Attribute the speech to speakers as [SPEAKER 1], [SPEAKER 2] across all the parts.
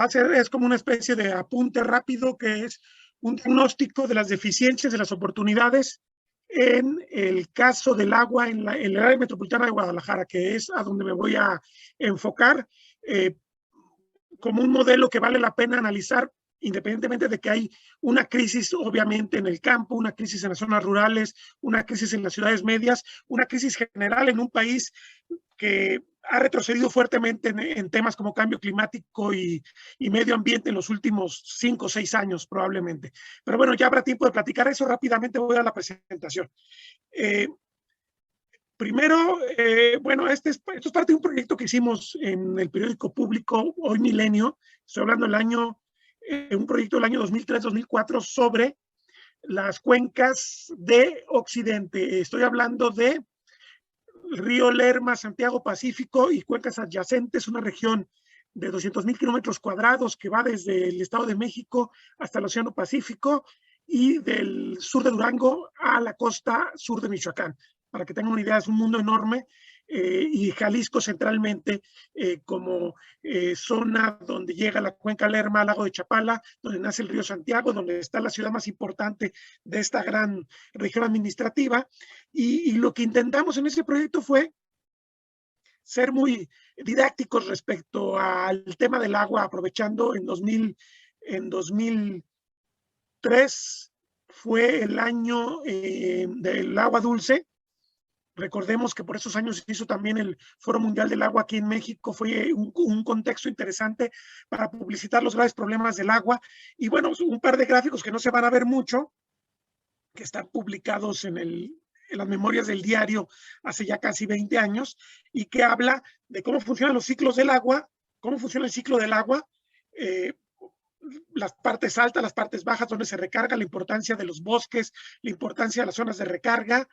[SPEAKER 1] es como una especie de apunte rápido que es un diagnóstico de las deficiencias, de las oportunidades en el caso del agua en el área metropolitana de Guadalajara, que es a donde me voy a enfocar, como un modelo que vale la pena analizar, independientemente de que hay una crisis obviamente en el campo, una crisis en las zonas rurales, una crisis en las ciudades medias, una crisis general en un país que ha retrocedido fuertemente en temas como cambio climático y medio ambiente en los últimos 5 o 6 años probablemente. Pero bueno, ya habrá tiempo de platicar eso. Rápidamente voy a la presentación. Primero, bueno, esto es parte de un proyecto que hicimos en el periódico público Hoy Milenio. Estoy hablando del año, un proyecto del año 2003-2004 sobre las cuencas de Occidente. Estoy hablando de Río Lerma, Santiago Pacífico y cuencas adyacentes, una región de 200,000 kilómetros cuadrados que va desde el Estado de México hasta el Océano Pacífico y del sur de Durango a la costa sur de Michoacán. Para que tengan una idea, es un mundo enorme, y Jalisco centralmente como zona donde llega la cuenca Lerma al lago de Chapala, donde nace el río Santiago, donde está la ciudad más importante de esta gran región administrativa. Y lo que intentamos en ese proyecto fue ser muy didácticos respecto al tema del agua, aprovechando en 2003 fue el año del agua dulce. Recordemos que por esos años se hizo también el Foro Mundial del Agua aquí en México. Fue un contexto interesante para publicitar los graves problemas del agua. Y bueno, un par de gráficos que no se van a ver mucho, que están publicados en las memorias del diario hace ya casi 20 años, y que habla de cómo funcionan los ciclos del agua, cómo funciona el ciclo del agua, las partes altas, las partes bajas, donde se recarga, la importancia de los bosques, la importancia de las zonas de recarga,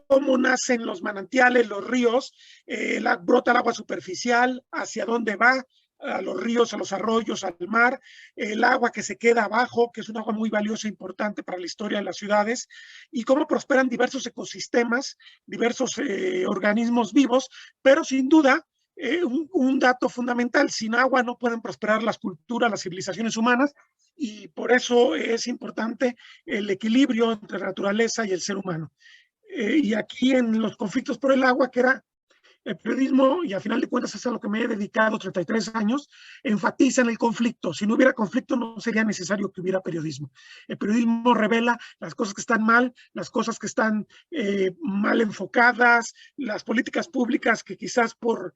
[SPEAKER 1] cómo nacen los manantiales, los ríos, brota el agua superficial, hacia dónde va, a los ríos, a los arroyos, al mar, el agua que se queda abajo, que es un agua muy valiosa e importante para la historia de las ciudades, y cómo prosperan diversos ecosistemas, diversos organismos vivos, pero sin duda, un dato fundamental: sin agua no pueden prosperar las culturas, las civilizaciones humanas, y por eso es importante el equilibrio entre la naturaleza y el ser humano. Y aquí en los conflictos por el agua, que era el periodismo, y a final de cuentas es a lo que me he dedicado 33 años, enfatiza en el conflicto. Si no hubiera conflicto, no sería necesario que hubiera periodismo. El periodismo revela las cosas que están mal, las cosas que están mal enfocadas, las políticas públicas que quizás por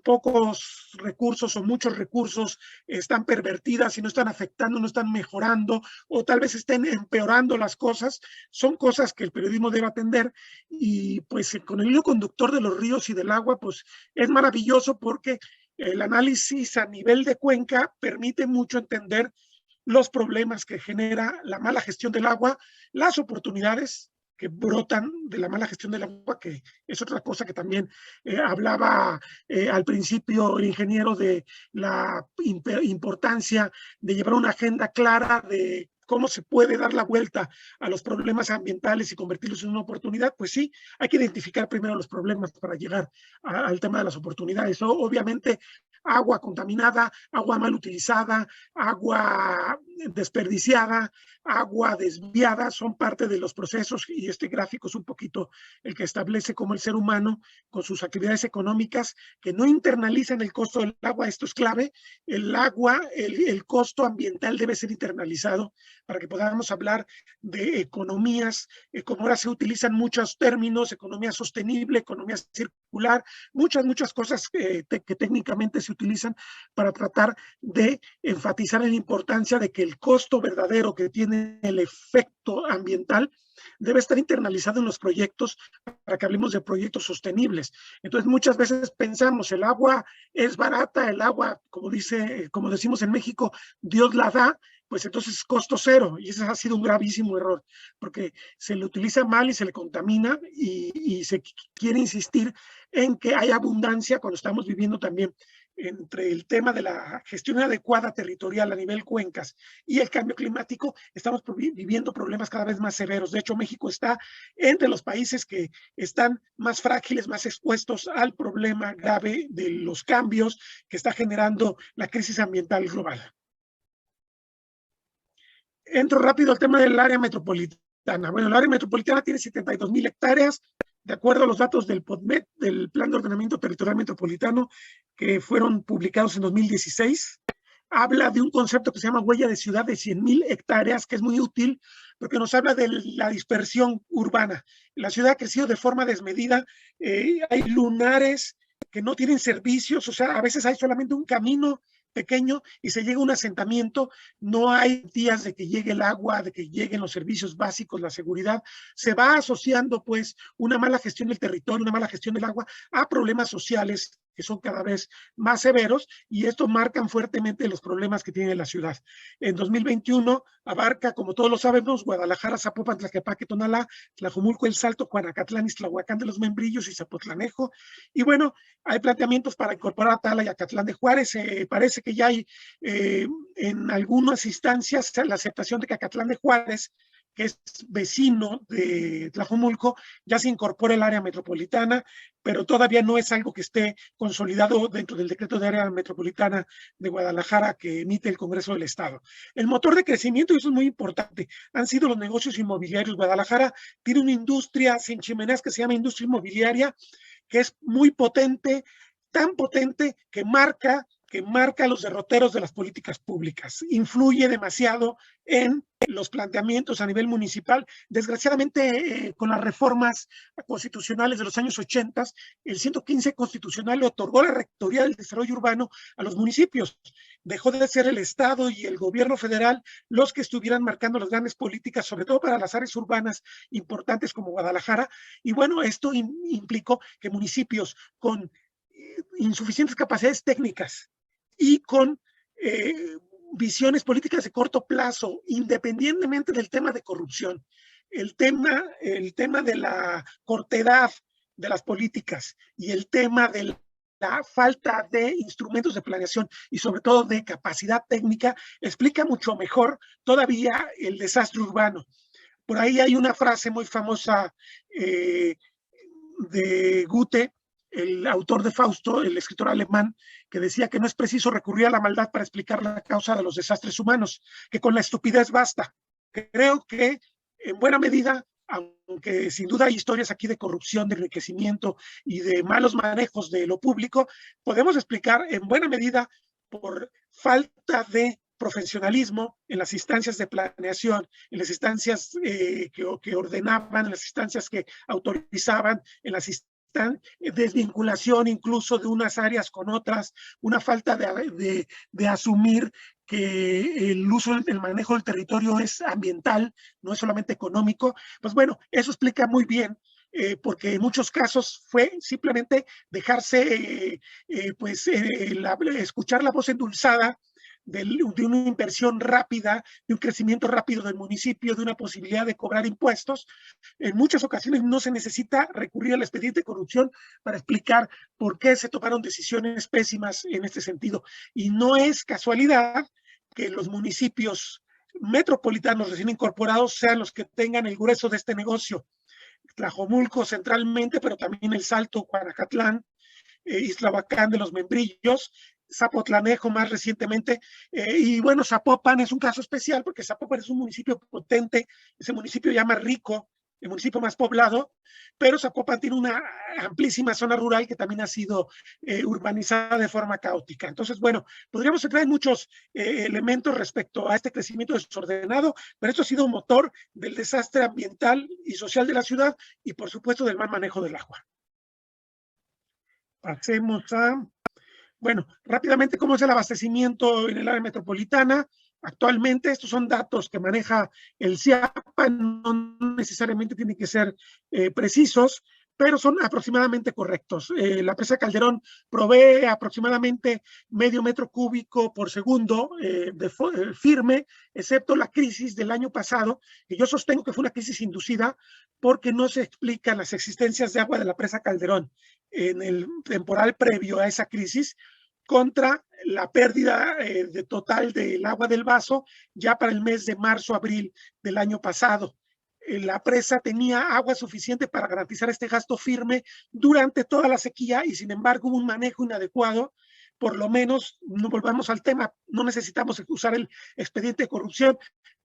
[SPEAKER 1] pocos recursos o muchos recursos están pervertidas y no están afectando, no están mejorando, o tal vez estén empeorando las cosas. Son cosas que el periodismo debe atender, y pues con el hilo conductor de los ríos y del agua, pues es maravilloso, porque el análisis a nivel de cuenca permite mucho entender los problemas que genera la mala gestión del agua, las oportunidades que brotan de la mala gestión del agua, que es otra cosa que también hablaba al principio el ingeniero, de la importancia de llevar una agenda clara de cómo se puede dar la vuelta a los problemas ambientales y convertirlos en una oportunidad. Pues sí, hay que identificar primero los problemas para llegar al tema de las oportunidades, ¿no? Obviamente, agua contaminada, agua mal utilizada, agua desperdiciada, agua desviada, son parte de los procesos, y este gráfico es un poquito el que establece cómo el ser humano, con sus actividades económicas, que no internalizan el costo del agua. Esto es clave. El agua, el costo ambiental debe ser internalizado para que podamos hablar de economías, como ahora se utilizan muchos términos: economía sostenible, economía circular, muchas cosas que técnicamente se utilizan para tratar de enfatizar en la importancia de que el costo verdadero que tiene el efecto ambiental debe estar internalizado en los proyectos, para que hablemos de proyectos sostenibles. Entonces, muchas veces pensamos, el agua es barata, el agua, como decimos en México, Dios la da, pues entonces es costo cero, y ese ha sido un gravísimo error, porque se le utiliza mal y se le contamina, y se quiere insistir en que hay abundancia cuando estamos viviendo también entre el tema de la gestión adecuada territorial a nivel cuencas y el cambio climático, estamos viviendo problemas cada vez más severos. De hecho, México está entre los países que están más frágiles, más expuestos al problema grave de los cambios que está generando la crisis ambiental global. Entro rápido al tema del área metropolitana. Bueno, el área metropolitana tiene 72,000 hectáreas, de acuerdo a los datos del PODMET, del Plan de Ordenamiento Territorial Metropolitano, que fueron publicados en 2016. Habla de un concepto que se llama huella de ciudad de 100,000 hectáreas, que es muy útil porque nos habla de la dispersión urbana. La ciudad ha crecido de forma desmedida, hay lunares que no tienen servicios, o sea, a veces hay solamente un camino pequeño y se llega a un asentamiento, no hay días de que llegue el agua, de que lleguen los servicios básicos, la seguridad, se va asociando pues una mala gestión del territorio, una mala gestión del agua a problemas sociales que son cada vez más severos y esto marcan fuertemente los problemas que tiene la ciudad. En 2021 abarca, como todos lo sabemos, Guadalajara, Zapopan, Tlaquepaque, Tonalá, Tlajomulco, El Salto, Juanacatlán, Iztlahuacán de los Membrillos y Zapotlanejo. Y bueno, hay planteamientos para incorporar a Tala y Acatlán de Juárez. Parece que ya hay en algunas instancias la aceptación de que Acatlán de Juárez, que es vecino de Tlajomulco, ya se incorpora el área metropolitana, pero todavía no es algo que esté consolidado dentro del decreto de área metropolitana de Guadalajara que emite el Congreso del Estado. El motor de crecimiento, y eso es muy importante, han sido los negocios inmobiliarios. Guadalajara tiene una industria sin chimeneas que se llama industria inmobiliaria, que es muy potente, tan potente que marca los derroteros de las políticas públicas, influye demasiado en los planteamientos a nivel municipal. Desgraciadamente, con las reformas constitucionales de los años 80, el 115 constitucional le otorgó la Rectoría del Desarrollo Urbano a los municipios. Dejó de ser el Estado y el gobierno federal los que estuvieran marcando las grandes políticas, sobre todo para las áreas urbanas importantes como Guadalajara. Y bueno, esto implicó que municipios con insuficientes capacidades técnicas y con visiones políticas de corto plazo, independientemente del tema de corrupción, el tema de la cortedad de las políticas y el tema de la falta de instrumentos de planeación y sobre todo de capacidad técnica, explica mucho mejor todavía el desastre urbano. Por ahí hay una frase muy famosa de Goethe, el autor de Fausto, el escritor alemán, que decía que no es preciso recurrir a la maldad para explicar la causa de los desastres humanos, que con la estupidez basta. Creo que en buena medida, aunque sin duda hay historias aquí de corrupción, de enriquecimiento y de malos manejos de lo público, podemos explicar en buena medida por falta de profesionalismo en las instancias de planeación, en las instancias que ordenaban, en las instancias que autorizaban, en las desvinculación incluso de unas áreas con otras, una falta de asumir que el uso, el manejo del territorio es ambiental, no es solamente económico. Pues bueno, eso explica muy bien porque en muchos casos fue simplemente dejarse, escuchar la voz endulzada de una inversión rápida, de un crecimiento rápido del municipio, de una posibilidad de cobrar impuestos. En muchas ocasiones no se necesita recurrir al expediente de corrupción para explicar por qué se tomaron decisiones pésimas en este sentido. Y no es casualidad que los municipios metropolitanos recién incorporados sean los que tengan el grueso de este negocio. Tlajomulco centralmente, pero también El Salto, Juanacatlán, Iztlahuacán de los Membrillos, Zapotlanejo más recientemente, y bueno, Zapopan es un caso especial porque Zapopan es un municipio potente, ese municipio ya más rico, el municipio más poblado, pero Zapopan tiene una amplísima zona rural que también ha sido urbanizada de forma caótica. Entonces, bueno, podríamos entrar en muchos elementos respecto a este crecimiento desordenado, pero esto ha sido un motor del desastre ambiental y social de la ciudad y, por supuesto, del mal manejo del agua. Pasemos a... Bueno, rápidamente, ¿cómo es el abastecimiento en el área metropolitana? Actualmente, estos son datos que maneja el CIAPA, no necesariamente tienen que ser precisos, pero son aproximadamente correctos. La presa Calderón provee aproximadamente medio metro cúbico por segundo firme, excepto la crisis del año pasado, que yo sostengo que fue una crisis inducida porque no se explican las existencias de agua de la presa Calderón en el temporal previo a esa crisis, contra la pérdida de total del agua del vaso ya para el mes de marzo-abril del año pasado. La presa tenía agua suficiente para garantizar este gasto firme durante toda la sequía y sin embargo hubo un manejo inadecuado. Por lo menos, no volvamos al tema, no necesitamos usar el expediente de corrupción,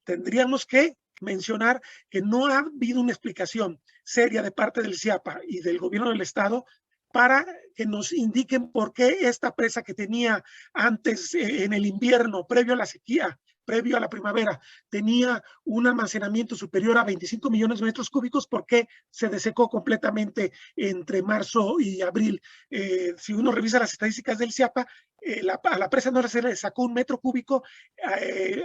[SPEAKER 1] tendríamos que mencionar que no ha habido una explicación seria de parte del CIAPA y del gobierno del estado para que nos indiquen por qué esta presa que tenía antes en el invierno, previo a la sequía, previo a la primavera, tenía un almacenamiento superior a 25 millones de metros cúbicos, ¿por qué se desecó completamente entre marzo y abril? Si uno revisa las estadísticas del CIAPA, a la presa no se le sacó un metro cúbico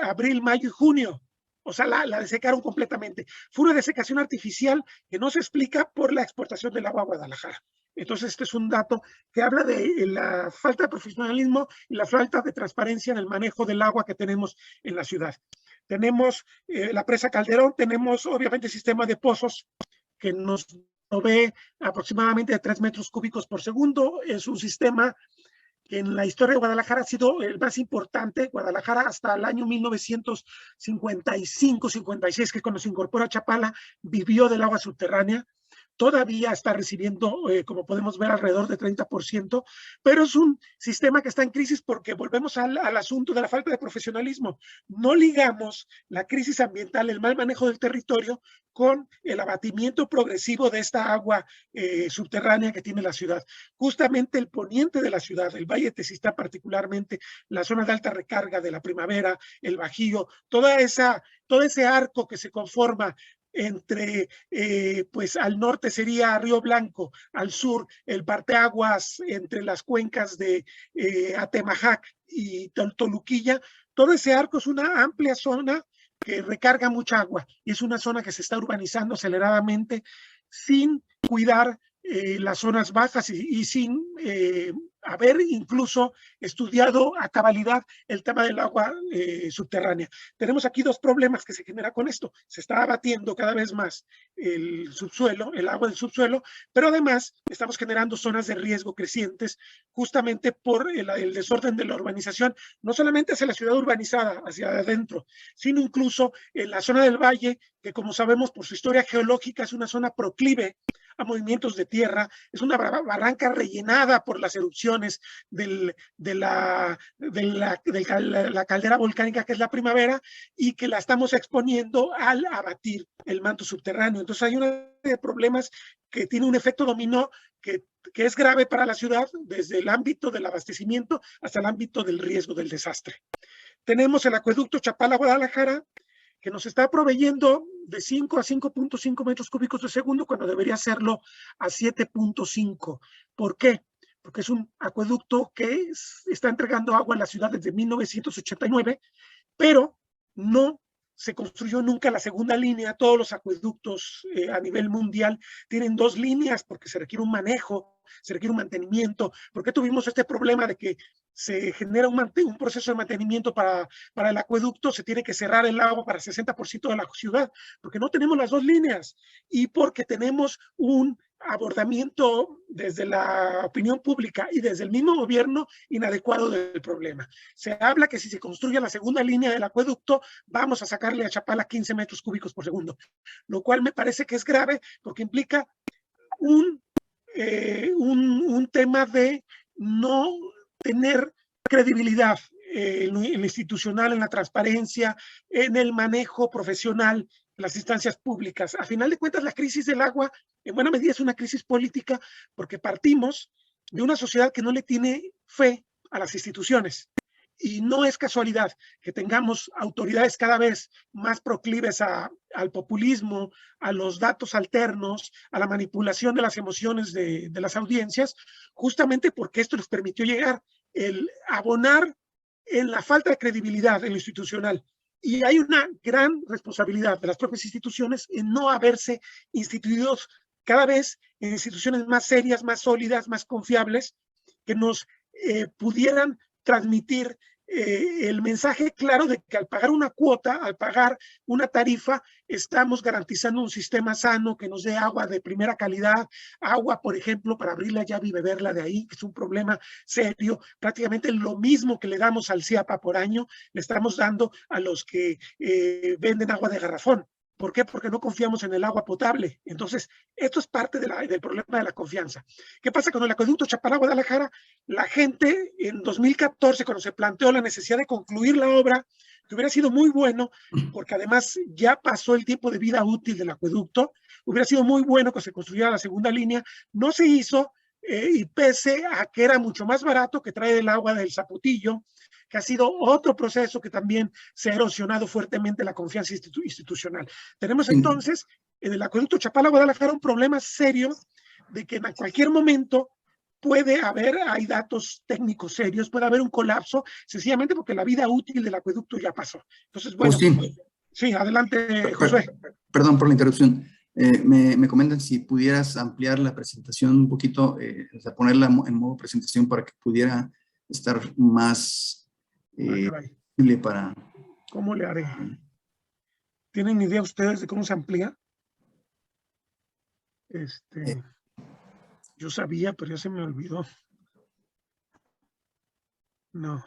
[SPEAKER 1] abril, mayo y junio. O sea, la desecaron completamente. Fue una desecación artificial que no se explica por la exportación del agua a Guadalajara. Entonces, este es un dato que habla de la falta de profesionalismo y la falta de transparencia en el manejo del agua que tenemos en la ciudad. Tenemos la presa Calderón, tenemos obviamente el sistema de pozos que nos provee aproximadamente de 3 metros cúbicos por segundo. Es un sistema que en la historia de Guadalajara ha sido el más importante. Guadalajara hasta el año 1955-56, que cuando se incorpora Chapala, vivió del agua subterránea. Todavía está recibiendo, como podemos ver, alrededor de 30%, pero es un sistema que está en crisis porque volvemos al asunto de la falta de profesionalismo. No ligamos la crisis ambiental, el mal manejo del territorio, con el abatimiento progresivo de esta agua subterránea que tiene la ciudad. Justamente el poniente de la ciudad, el Valle de Tezistán particularmente, la zona de alta recarga de la Primavera, el Bajío, todo ese arco que se conforma entre, pues al norte sería Río Blanco, al sur el parteaguas entre las cuencas de Atemajac y Toluquilla. Todo ese arco es una amplia zona que recarga mucha agua y es una zona que se está urbanizando aceleradamente sin cuidar las zonas bajas y sin haber incluso estudiado a cabalidad el tema del agua subterránea. Tenemos aquí dos problemas que se generan con esto. Se está abatiendo cada vez más el subsuelo, el agua del subsuelo, pero además estamos generando zonas de riesgo crecientes justamente por el desorden de la urbanización, no solamente hacia la ciudad urbanizada, hacia adentro, sino incluso en la zona del valle, que como sabemos por su historia geológica es una zona proclive a movimientos de tierra, es una barranca rellenada por las erupciones de la caldera volcánica que es la Primavera y que la estamos exponiendo al abatir el manto subterráneo. Entonces hay una serie de problemas que tiene un efecto dominó que es grave para la ciudad desde el ámbito del abastecimiento hasta el ámbito del riesgo del desastre. Tenemos el acueducto Chapala-Guadalajara, que nos está proveyendo de 5 a 5.5 metros cúbicos de segundo cuando debería hacerlo a 7.5. ¿Por qué? Porque es un acueducto que está entregando agua a la ciudad desde 1989, pero no se construyó nunca la segunda línea. Todos los acueductos a nivel mundial tienen dos líneas porque se requiere un manejo, se requiere un mantenimiento. ¿Por qué tuvimos este problema de que se genera un proceso de mantenimiento para el acueducto? Se tiene que cerrar el agua para el 60% de la ciudad, porque no tenemos las dos líneas y porque tenemos un abordamiento desde la opinión pública y desde el mismo gobierno inadecuado del problema. Se habla que si se construye la segunda línea del acueducto, vamos a sacarle a Chapala 15 metros cúbicos por segundo, lo cual me parece que es grave porque implica un tema de no tener credibilidad en lo institucional, en la transparencia, en el manejo profesional de las instancias públicas. A final de cuentas, la crisis del agua, en buena medida, es una crisis política porque partimos de una sociedad que no le tiene fe a las instituciones. Y no es casualidad que tengamos autoridades cada vez más proclives al populismo, a los datos alternos, a la manipulación de las emociones de las audiencias, justamente porque esto les permitió llegar el abonar en la falta de credibilidad en lo institucional. Y hay una gran responsabilidad de las propias instituciones en no haberse instituidos cada vez en instituciones más serias, más sólidas, más confiables, que nos pudieran transmitir el mensaje claro de que al pagar una cuota, al pagar una tarifa, estamos garantizando un sistema sano que nos dé agua de primera calidad, agua, por ejemplo, para abrir la llave y beberla de ahí, que es un problema serio. Prácticamente lo mismo que le damos al CIAPA por año, le estamos dando a los que venden agua de garrafón. ¿Por qué? Porque no confiamos en el agua potable. Entonces, esto es parte del problema de la confianza. ¿Qué pasa con el acueducto Chapala-Guadalajara? La gente en 2014, cuando se planteó la necesidad de concluir la obra, que hubiera sido muy bueno, porque además ya pasó el tiempo de vida útil del acueducto, hubiera sido muy bueno que se construyera la segunda línea, no se hizo, y pese a que era mucho más barato que traer el agua del Zapotillo, que ha sido otro proceso que también se ha erosionado fuertemente la confianza institucional. Tenemos entonces en el acueducto Chapala-Guadalajara un problema serio de que en cualquier momento puede haber, hay datos técnicos serios, puede haber un colapso, sencillamente porque la vida útil del acueducto ya pasó. Entonces, bueno,
[SPEAKER 2] Agustín,
[SPEAKER 1] sí, adelante, Josué.
[SPEAKER 2] Perdón por la interrupción. Me comentan si pudieras ampliar la presentación un poquito, o sea, ponerla en modo presentación para que pudiera estar más visible para...
[SPEAKER 1] ¿Cómo le haré? ¿Tienen idea ustedes de cómo se amplía? Yo sabía, pero ya se me olvidó. No.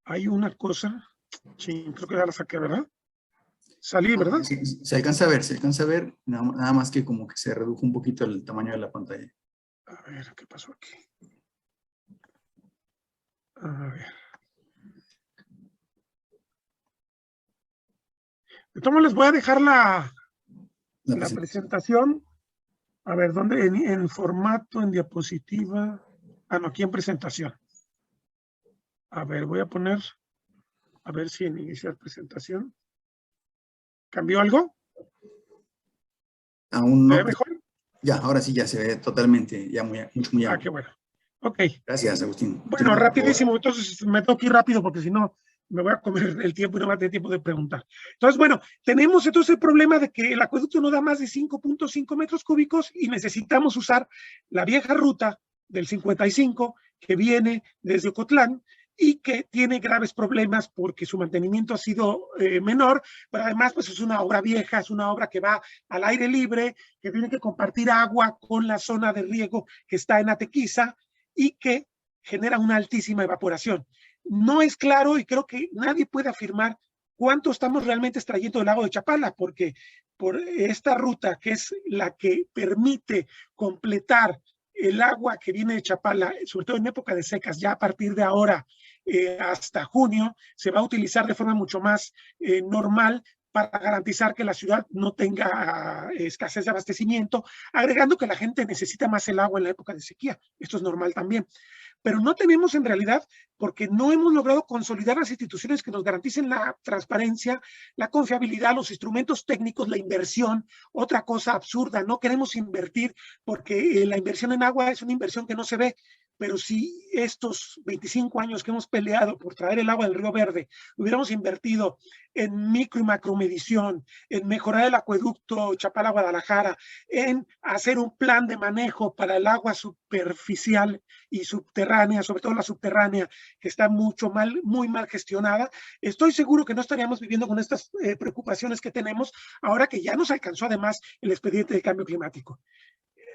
[SPEAKER 1] Hay una cosa. Sí, creo que ya la saqué, ¿verdad? Salí, ¿verdad?
[SPEAKER 2] Sí, se alcanza a ver, nada más que como que se redujo un poquito el tamaño de la pantalla.
[SPEAKER 1] A ver, ¿qué pasó aquí? A ver. Entonces les voy a dejar la presentación. A ver, ¿dónde? En formato, en diapositiva. Ah, no, aquí en presentación. A ver, voy a poner, a ver si en iniciar presentación. ¿Cambió algo?
[SPEAKER 2] Aún no.
[SPEAKER 1] ¿Se ve mejor?
[SPEAKER 2] Ya, ahora sí ya se ve totalmente, ya muy amplio.
[SPEAKER 1] Ah, qué bueno. Ok.
[SPEAKER 2] Gracias, Agustín.
[SPEAKER 1] Bueno, rapidísimo, entonces me tengo que ir rápido porque si no me voy a comer el tiempo y no va a tener tiempo de preguntar. Entonces, bueno, tenemos entonces el problema de que el acueducto no da más de 5.5 metros cúbicos y necesitamos usar la vieja ruta del 55 que viene desde Ocotlán y que tiene graves problemas porque su mantenimiento ha sido menor, pero además pues es una obra vieja, es una obra que va al aire libre, que tiene que compartir agua con la zona de riego que está en Atequiza y que genera una altísima evaporación. No es claro y creo que nadie puede afirmar cuánto estamos realmente extrayendo del lago de Chapala, porque por esta ruta, que es la que permite completar el agua que viene de Chapala, sobre todo en época de secas, ya a partir de ahora hasta junio, se va a utilizar de forma mucho más normal para garantizar que la ciudad no tenga escasez de abastecimiento, agregando que la gente necesita más el agua en la época de sequía. Esto es normal también. Pero no tenemos en realidad, porque no hemos logrado consolidar las instituciones que nos garanticen la transparencia, la confiabilidad, los instrumentos técnicos, la inversión. Otra cosa absurda, no queremos invertir porque la inversión en agua es una inversión que no se ve. Pero si estos 25 años que hemos peleado por traer el agua del Río Verde hubiéramos invertido en micro y macromedición, en mejorar el acueducto Chapala-Guadalajara, en hacer un plan de manejo para el agua superficial y subterránea, sobre todo la subterránea, que está muy mal gestionada, estoy seguro que no estaríamos viviendo con estas preocupaciones que tenemos ahora que ya nos alcanzó además el expediente de cambio climático.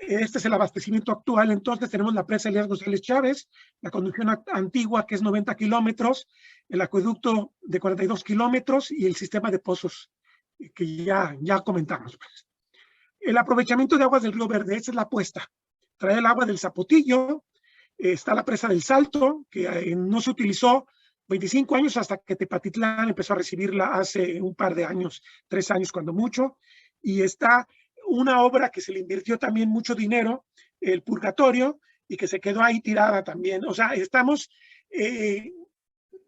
[SPEAKER 1] Este es el abastecimiento actual. Entonces tenemos la presa Elías González Chávez, la conducción antigua que es 90 kilómetros, el acueducto de 42 kilómetros y el sistema de pozos que ya comentamos. El aprovechamiento de aguas del Río Verde, esa es la apuesta. Trae el agua del Zapotillo, está la presa del Salto, que no se utilizó 25 años hasta que Tepatitlán empezó a recibirla hace un par de años, 3 años cuando mucho, y está una obra que se le invirtió también mucho dinero, el Purgatorio, y que se quedó ahí tirada también. O sea,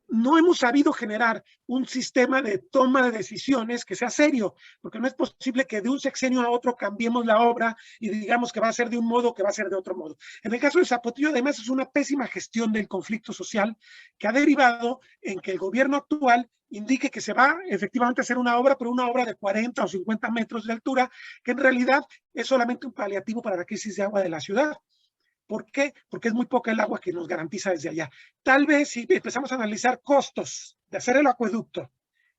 [SPEAKER 1] no hemos sabido generar un sistema de toma de decisiones que sea serio, porque no es posible que de un sexenio a otro cambiemos la obra y digamos que va a ser de un modo, que va a ser de otro modo. En el caso de Zapotillo, además, es una pésima gestión del conflicto social que ha derivado en que el gobierno actual indique que se va efectivamente a hacer una obra, pero una obra de 40 o 50 metros de altura, que en realidad es solamente un paliativo para la crisis de agua de la ciudad. ¿Por qué? Porque es muy poca el agua que nos garantiza desde allá. Tal vez si empezamos a analizar costos de hacer el acueducto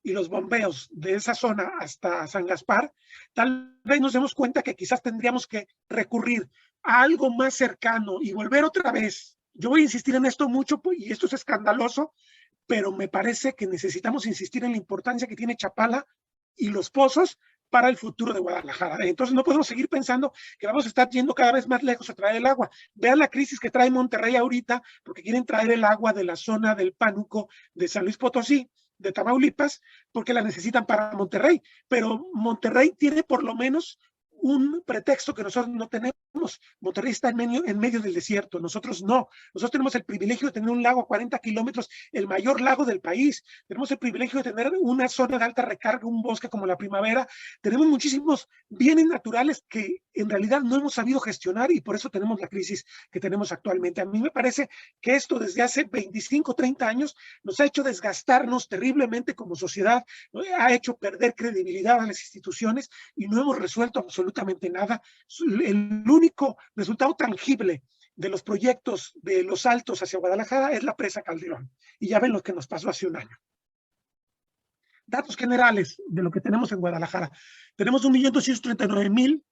[SPEAKER 1] y los bombeos de esa zona hasta San Gaspar, tal vez nos demos cuenta que quizás tendríamos que recurrir a algo más cercano y volver otra vez. Yo voy a insistir en esto mucho y esto es escandaloso, pero me parece que necesitamos insistir en la importancia que tiene Chapala y los pozos para el futuro de Guadalajara. Entonces no podemos seguir pensando que vamos a estar yendo cada vez más lejos a traer el agua. Vean la crisis que trae Monterrey ahorita, porque quieren traer el agua de la zona del Pánuco de San Luis Potosí, de Tamaulipas, porque la necesitan para Monterrey. Pero Monterrey tiene por lo menos un pretexto que nosotros no tenemos. Monterrey está en medio del desierto, nosotros no. Nosotros tenemos el privilegio de tener un lago a 40 kilómetros, el mayor lago del país. Tenemos el privilegio de tener una zona de alta recarga, un bosque como la Primavera. Tenemos muchísimos bienes naturales que en realidad no hemos sabido gestionar y por eso tenemos la crisis que tenemos actualmente. A mí me parece que esto desde hace 25, 30 años nos ha hecho desgastarnos terriblemente como sociedad, ha hecho perder credibilidad a las instituciones y no hemos resuelto absolutamente nada. El único resultado tangible de los proyectos de Los Altos hacia Guadalajara es la presa Calderón. Y ya ven lo que nos pasó hace un año. Datos generales de lo que tenemos en Guadalajara. Tenemos 1.239.000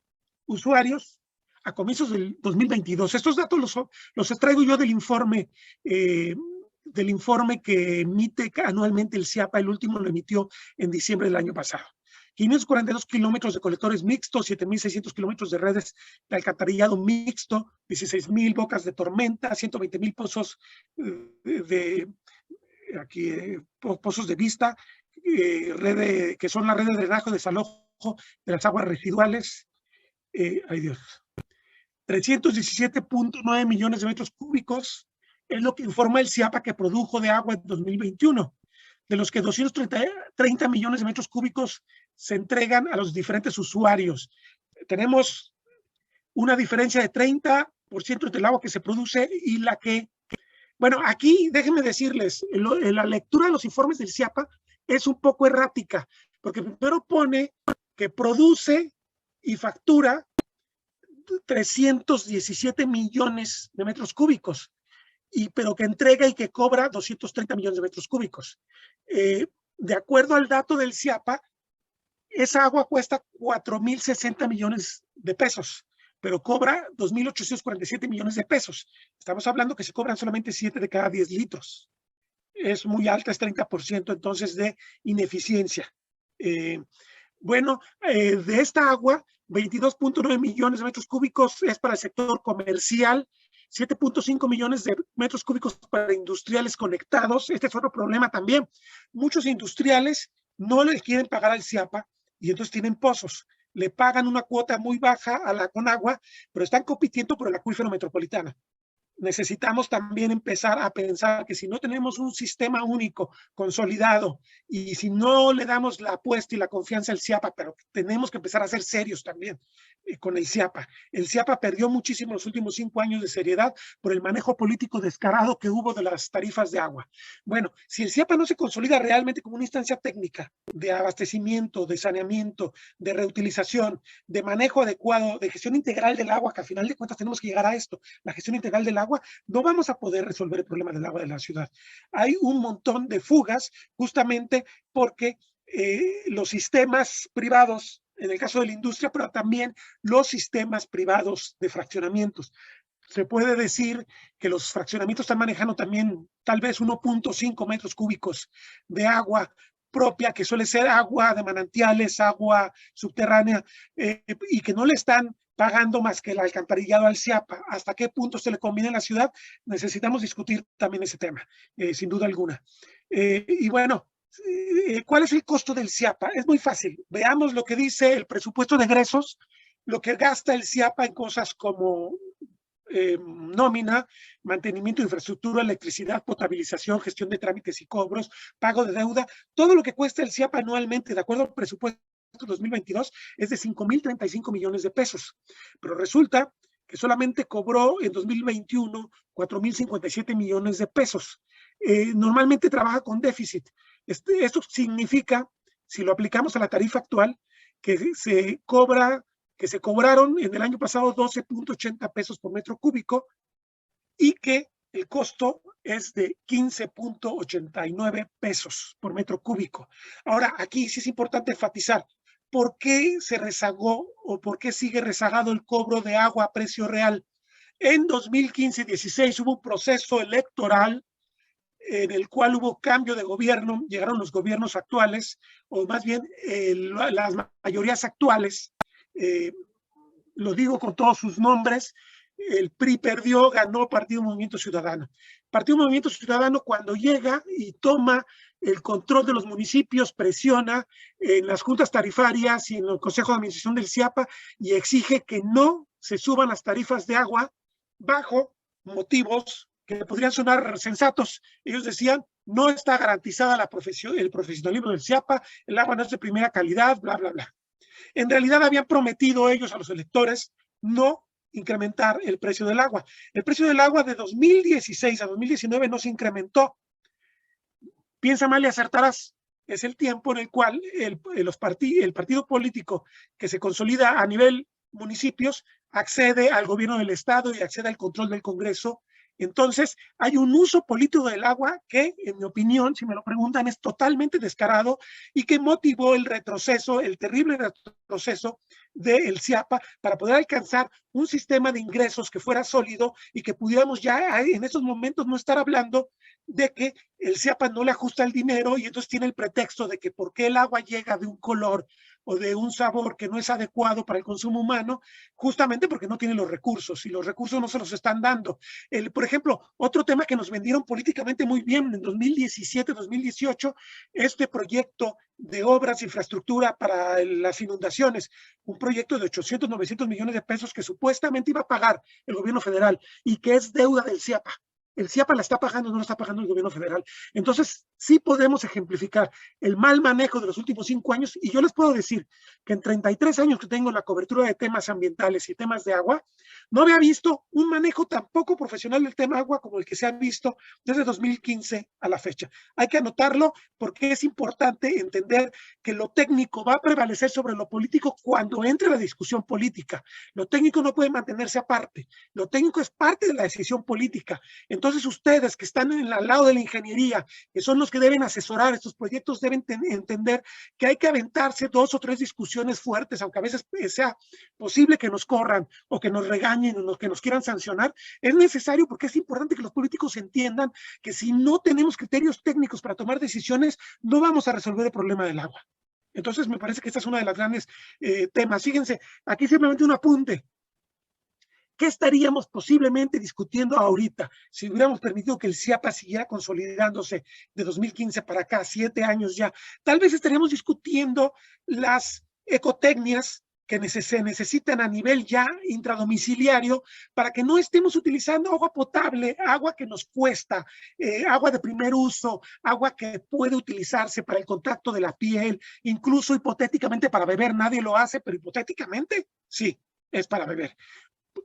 [SPEAKER 1] usuarios a comienzos del 2022. Estos datos los extraigo yo del informe que emite anualmente el CIAPA. El último lo emitió en diciembre del año pasado. 542 kilómetros de colectores mixtos, 7.600 kilómetros de redes de alcantarillado mixto, 16.000 bocas de tormenta, 120.000 pozos pozos de vista, que son la red de drenaje de desalojo de las aguas residuales. Ay Dios. 317.9 millones de metros cúbicos es lo que informa el CIAPA que produjo de agua en 2021, de los que 230 millones de metros cúbicos se entregan a los diferentes usuarios. Tenemos una diferencia de 30% entre el agua que se produce y la que... Bueno, aquí déjenme decirles, la lectura de los informes del CIAPA es un poco errática, porque primero pone que produce y factura 317 millones de metros cúbicos, pero que entrega y que cobra 230 millones de metros cúbicos. De acuerdo al dato del CIAPA, esa agua cuesta 4.060 millones de pesos, pero cobra 2.847 millones de pesos. Estamos hablando que se cobran solamente 7 de cada 10 litros. Es muy alta, es 30% entonces de ineficiencia. Bueno, de esta agua, 22.9 millones de metros cúbicos es para el sector comercial, 7.5 millones de metros cúbicos para industriales conectados. Este es otro problema también. Muchos industriales no le quieren pagar al CIAPA y entonces tienen pozos. Le pagan una cuota muy baja a la Conagua, pero están compitiendo por el acuífero metropolitano. Necesitamos también empezar a pensar que si no tenemos un sistema único, consolidado, y si no le damos la apuesta y la confianza al CIAPA, pero tenemos que empezar a ser serios también con el CIAPA. El CIAPA perdió muchísimo los últimos 5 años de seriedad por el manejo político descarado que hubo de las tarifas de agua. Bueno, si el CIAPA no se consolida realmente como una instancia técnica de abastecimiento, de saneamiento, de reutilización, de manejo adecuado, de gestión integral del agua, que a final de cuentas tenemos que llegar a esto, la gestión integral del agua, no vamos a poder resolver el problema del agua de la ciudad. Hay un montón de fugas justamente porque los sistemas privados, en el caso de la industria, pero también los sistemas privados de fraccionamientos. Se puede decir que los fraccionamientos están manejando también tal vez 1.5 metros cúbicos de agua propia, que suele ser agua de manantiales, agua subterránea, y que no le están pagando más que el alcantarillado al CIAPA. ¿Hasta qué punto se le conviene a la ciudad? Necesitamos discutir también ese tema, sin duda alguna. Y bueno, ¿cuál es el costo del CIAPA? Es muy fácil. Veamos lo que dice el presupuesto de egresos, lo que gasta el CIAPA en cosas como nómina, mantenimiento de infraestructura, electricidad, potabilización, gestión de trámites y cobros, pago de deuda, todo lo que cuesta el CIAPA anualmente, de acuerdo al presupuesto 2022, es de 5.035 millones de pesos. Pero resulta que solamente cobró en 2021 4.057 millones de pesos. Normalmente trabaja con déficit. Esto significa, si lo aplicamos a la tarifa actual, que se cobraron en el año pasado 12.80 pesos por metro cúbico y que el costo es de 15.89 pesos por metro cúbico. Ahora, aquí sí es importante enfatizar, ¿por qué se rezagó o por qué sigue rezagado el cobro de agua a precio real? En 2015-16 hubo un proceso electoral en el cual hubo cambio de gobierno, llegaron los gobiernos actuales, o más bien las mayorías actuales, lo digo con todos sus nombres, el PRI perdió, ganó Partido Movimiento Ciudadano. Partido Movimiento Ciudadano cuando llega y toma el control de los municipios, presiona en las juntas tarifarias y en el Consejo de Administración del CIAPA y exige que no se suban las tarifas de agua bajo motivos que podrían sonar sensatos. Ellos decían, no está garantizada el profesionalismo del CIAPA, el agua no es de primera calidad, bla, bla, bla. En realidad habían prometido ellos a los electores no incrementar el precio del agua. El precio del agua de 2016 a 2019 no se incrementó. Piensa mal y acertarás. Es el tiempo en el cual el partido político que se consolida a nivel municipios accede al gobierno del estado y accede al control del Congreso. Entonces, hay un uso político del agua que, en mi opinión, si me lo preguntan, es totalmente descarado y que motivó el retroceso, el terrible retroceso del CIAPA para poder alcanzar un sistema de ingresos que fuera sólido y que pudiéramos ya en estos momentos no estar hablando de que el CIAPA no le ajusta el dinero y entonces tiene el pretexto de que por qué el agua llega de un color o de un sabor que no es adecuado para el consumo humano, justamente porque no tiene los recursos y los recursos no se los están dando. Por ejemplo, otro tema que nos vendieron políticamente muy bien en 2017-2018, este proyecto de obras, infraestructura para las inundaciones, un proyecto de 800, 900 millones de pesos que supuestamente iba a pagar el gobierno federal y que es deuda del CIAPA. El CIAPA la está pagando, no la está pagando el gobierno federal. Entonces, sí podemos ejemplificar el mal manejo de los últimos 5 años, y yo les puedo decir que en 33 años que tengo la cobertura de temas ambientales y temas de agua, no había visto un manejo tan poco profesional del tema agua como el que se ha visto desde 2015 a la fecha. Hay que anotarlo porque es importante entender que lo técnico va a prevalecer sobre lo político cuando entre la discusión política. Lo técnico no puede mantenerse aparte. Lo técnico es parte de la decisión política. Entonces ustedes que están al lado de la ingeniería, que son los que deben asesorar estos proyectos, deben entender que hay que aventarse 2 o 3 discusiones fuertes, aunque a veces sea posible que nos corran o que nos regañen o que nos quieran sancionar. Es necesario porque es importante que los políticos entiendan que si no tenemos criterios técnicos para tomar decisiones, no vamos a resolver el problema del agua. Entonces me parece que esta es una de las grandes temas. Fíjense, aquí simplemente un apunte. ¿Qué estaríamos posiblemente discutiendo ahorita si hubiéramos permitido que el CIAPA siguiera consolidándose de 2015 para acá, 7 años ya? Tal vez estaríamos discutiendo las ecotecnias que se necesitan a nivel ya intradomiciliario para que no estemos utilizando agua potable, agua que nos cuesta, agua de primer uso, agua que puede utilizarse para el contacto de la piel, incluso hipotéticamente para beber. Nadie lo hace, pero hipotéticamente sí, es para beber.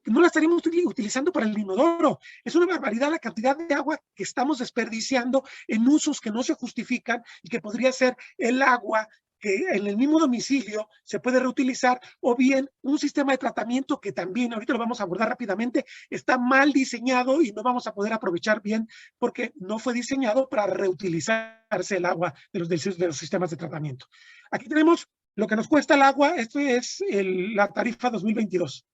[SPEAKER 1] No la estaríamos utilizando para el inodoro. Es una barbaridad la cantidad de agua que estamos desperdiciando en usos que no se justifican y que podría ser el agua que en el mismo domicilio se puede reutilizar, o bien un sistema de tratamiento que también, ahorita lo vamos a abordar rápidamente, está mal diseñado y no vamos a poder aprovechar bien porque no fue diseñado para reutilizarse el agua de los sistemas de tratamiento. Aquí tenemos lo que nos cuesta el agua. Esto es la tarifa 2022.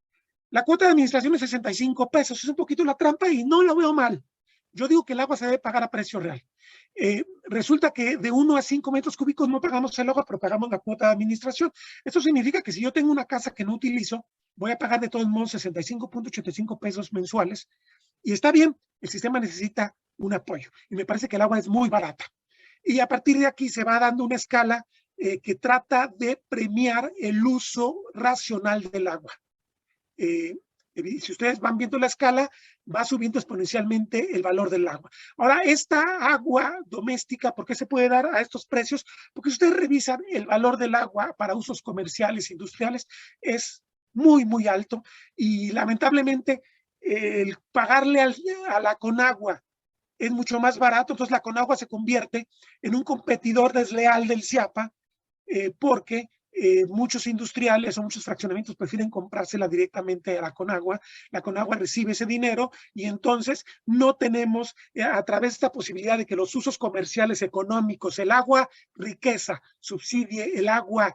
[SPEAKER 1] La cuota de administración es 65 pesos, es un poquito la trampa y no lo veo mal. Yo digo que el agua se debe pagar a precio real. Resulta que de 1 a 5 metros cúbicos no pagamos el agua, pero pagamos la cuota de administración. Esto significa que si yo tengo una casa que no utilizo, voy a pagar de todos modos 65.85 pesos mensuales. Y está bien, el sistema necesita un apoyo. Y me parece que el agua es muy barata. Y a partir de aquí se va dando una escala que trata de premiar el uso racional del agua. Si ustedes van viendo la escala, va subiendo exponencialmente el valor del agua. Ahora, esta agua doméstica, ¿por qué se puede dar a estos precios? Porque si ustedes revisan el valor del agua para usos comerciales, industriales, es muy, muy alto y lamentablemente el pagarle a la Conagua es mucho más barato. Entonces la Conagua se convierte en un competidor desleal del CIAPA porque muchos industriales o muchos fraccionamientos prefieren comprársela directamente a la Conagua. La Conagua recibe ese dinero y entonces no tenemos a través de esta posibilidad de que los usos comerciales económicos, el agua riqueza, subsidie el agua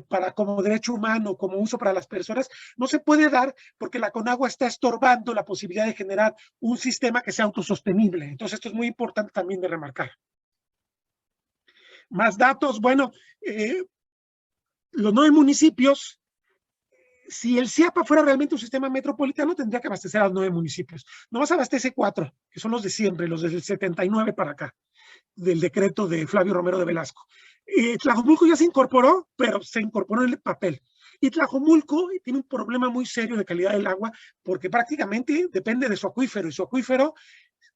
[SPEAKER 1] para como derecho humano, como uso para las personas, no se puede dar porque la Conagua está estorbando la posibilidad de generar un sistema que sea autosostenible. Entonces esto es muy importante también de remarcar. Más datos, bueno, los 9 municipios, si el CIAPA fuera realmente un sistema metropolitano, tendría que abastecer a los 9 municipios. Nomás abastece 4, que son los de siempre, los del 79 para acá, del decreto de Flavio Romero de Velasco. Tlajomulco ya se incorporó, pero se incorporó en el papel. Y Tlajomulco tiene un problema muy serio de calidad del agua, porque prácticamente depende de su acuífero, y su acuífero,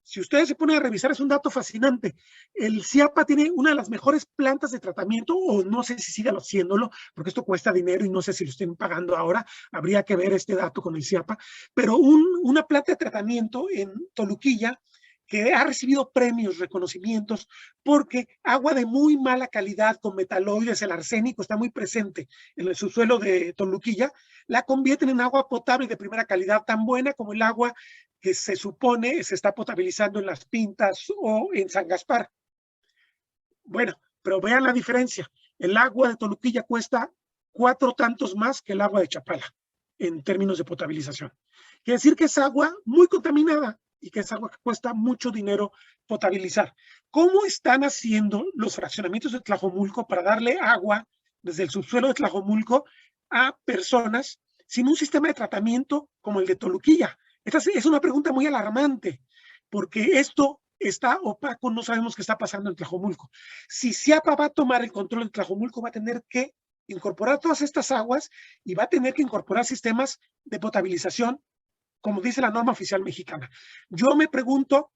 [SPEAKER 1] si ustedes se ponen a revisar, es un dato fascinante. El CIAPA tiene una de las mejores plantas de tratamiento, o no sé si siga haciéndolo, porque esto cuesta dinero y no sé si lo estén pagando ahora. Habría que ver este dato con el CIAPA. Pero una planta de tratamiento en Toluquilla que ha recibido premios, reconocimientos, porque agua de muy mala calidad, con metaloides, el arsénico está muy presente en el subsuelo de Toluquilla, la convierten en agua potable de primera calidad, tan buena como el agua que se supone se está potabilizando en Las Pintas o en San Gaspar. Bueno, pero vean la diferencia. El agua de Toluquilla cuesta 4 tantos más que el agua de Chapala en términos de potabilización. Quiere decir que es agua muy contaminada y que es agua que cuesta mucho dinero potabilizar. ¿Cómo están haciendo los fraccionamientos de Tlajomulco para darle agua desde el subsuelo de Tlajomulco a personas sin un sistema de tratamiento como el de Toluquilla? Esta es una pregunta muy alarmante, porque esto está opaco, no sabemos qué está pasando en Tlajomulco. Si CIAPA va a tomar el control de Tlajomulco, va a tener que incorporar todas estas aguas y va a tener que incorporar sistemas de potabilización, como dice la norma oficial mexicana. Yo me pregunto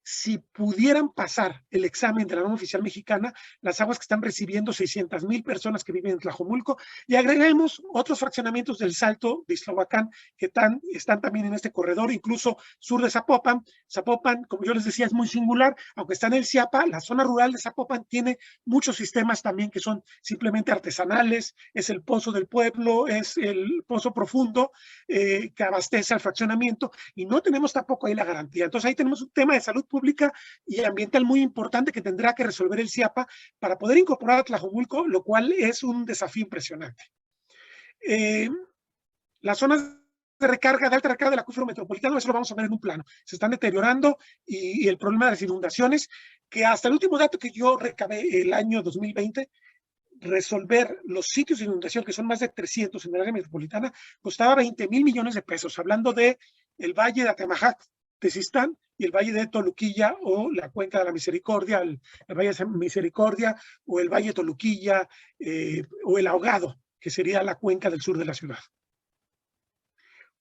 [SPEAKER 1] si pudieran pasar el examen de la norma oficial mexicana, las aguas que están recibiendo 600,000 personas que viven en Tlajomulco, y agreguemos otros fraccionamientos del Salto de Ixtlahuacán que están también en este corredor, incluso sur de Zapopan. Zapopan, como yo les decía, es muy singular, aunque está en el CIAPA, la zona rural de Zapopan tiene muchos sistemas también que son simplemente artesanales, es el pozo del pueblo, es el pozo profundo que abastece al fraccionamiento, y no tenemos tampoco ahí la garantía. Entonces ahí tenemos un tema de salud pública y ambiental muy importante que tendrá que resolver el CIAPA para poder incorporar a Tlajomulco, lo cual es un desafío impresionante. Las zonas de recarga, de alta recarga del acuífero metropolitano, eso lo vamos a ver en un plano. Se están deteriorando y el problema de las inundaciones, que hasta el último dato que yo recabé el año 2020, resolver los sitios de inundación, que son más de 300 en el área metropolitana, costaba 20,000 millones de pesos, hablando de el Valle de Atemajac, Tezistán, y el Valle de Toluquilla o la Cuenca de la Misericordia, el Valle de Misericordia o el Valle de Toluquilla o el Ahogado, que sería la cuenca del sur de la ciudad.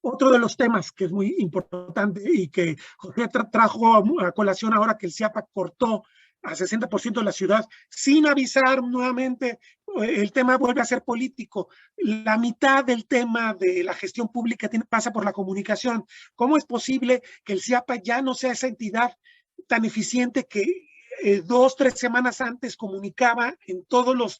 [SPEAKER 1] Otro de los temas que es muy importante y que José trajo a colación ahora que el CIAPA cortó a 60% de la ciudad sin avisar nuevamente, el tema vuelve a ser político. La mitad del tema de la gestión pública pasa por la comunicación. ¿Cómo es posible que el CIAPA ya no sea esa entidad tan eficiente que 2, 3 semanas antes comunicaba en todos los